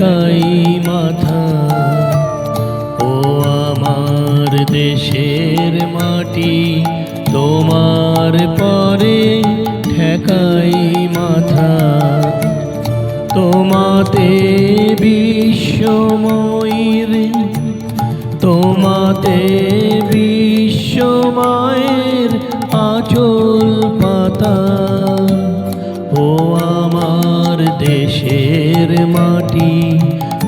ঠেকাই মাথা। ও আমার দেশের মাটি, তোমার পরে ঠেকাই মাথা। তোমাতে বিশ্বময়ীর, তোমাতে বিশ্বময়ের আঁচল পাতা। ও আমার দেশের মাটি,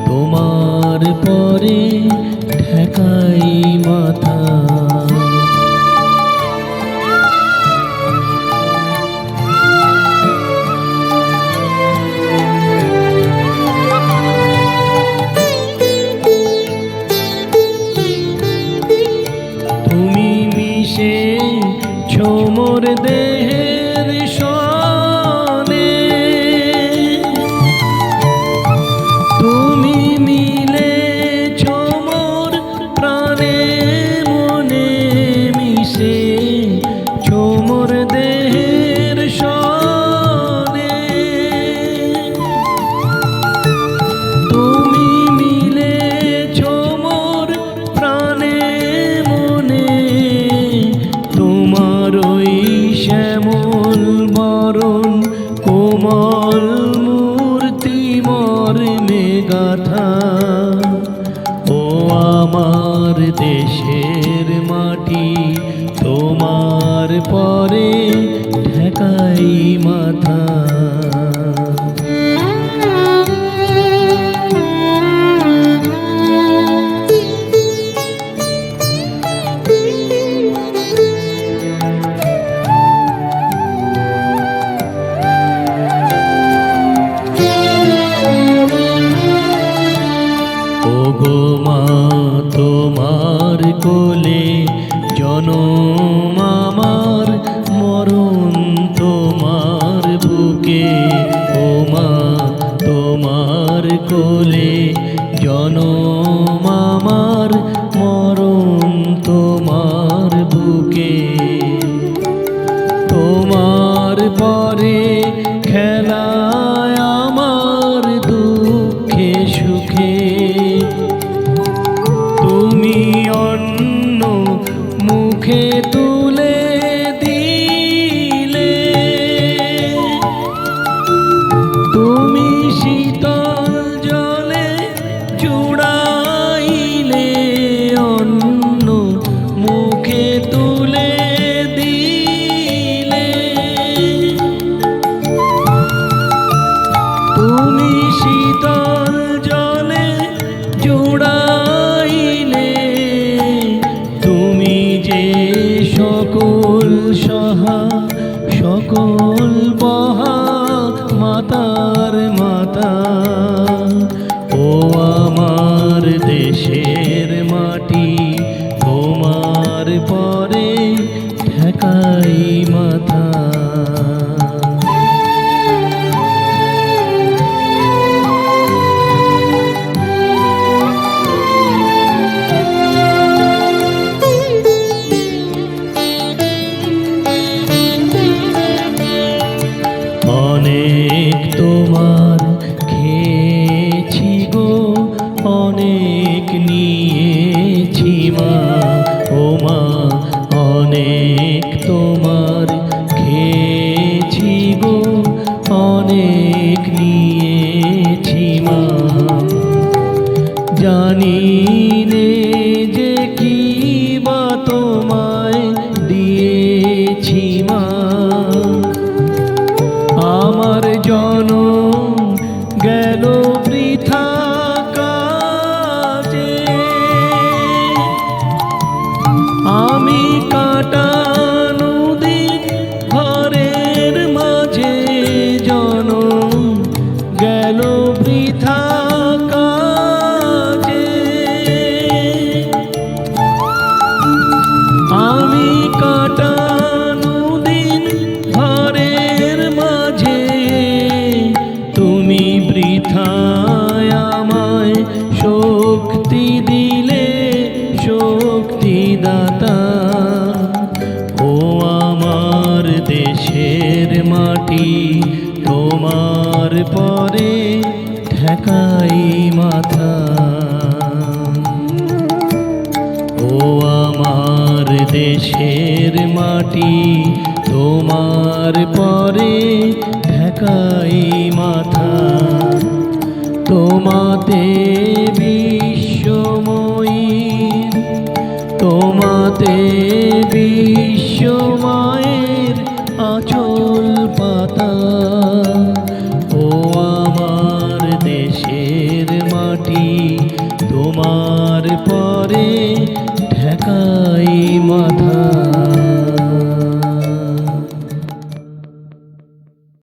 তোমার পরে ঠেকাই মাথা। তুমি মিশেছ মোর দেহের সনে, তুমি মিলেছ মোর প্রাণে মনে, মিশেছ মোর দেহের সনে। তুমি মিলেছ মোর প্রাণে মনে, তোমার ওই শ্যামল বরণ কোমল মূর্তি মর্মে গাথা। ও আমার দেশের মাটি, তোমার পরে ঠেকাই মাথা। ওগো মা, তোমার কোলে জনম আমার, মরণ তোমার বুকে। ও মা, তোমার কোলে জনম আমার, মরণ তোমার বুকে। তোমার পরে খেলায় আমার দুঃখে সুখে, তুমি অন্য মুখে তুলে দিলে। তুমি শীতল জলে জুড়াইলে, অন্য মুখে তুলে দিলে। তুমি শীতল জলে জুড়াইলে, তুমি যে সকল সহা সকল বহা মাতার মাতা। ও আমার দেশের মাটি, তোমার পরে ঠেকাই মাথা। অনেক তোমার খেয়েছি গো, অনেক নিয়েছি মা। ও মা, অনেক তোমার খেয়েছি গো, অনেক নিয়েছি মা। জানি নে যে কি বা তোমায় দিয়েছি মা। আমার জনম গেল বৃথা কাজে, আমি কাটানো দিন ঘরের মাঝে, জনম গেল বৃথা কাজে। আমি কাটানো দিন ঘরের মাঝে, তুমি বৃথায় আমায় শক্তি দিলে, শক্তিদাতা। ও আমার দেশের মাটি, তোমার পরে ঠেকাই হাতে বিশ্ব মায়ের আঁচল পাতা। ও আমার দেশের মাটি, তোমার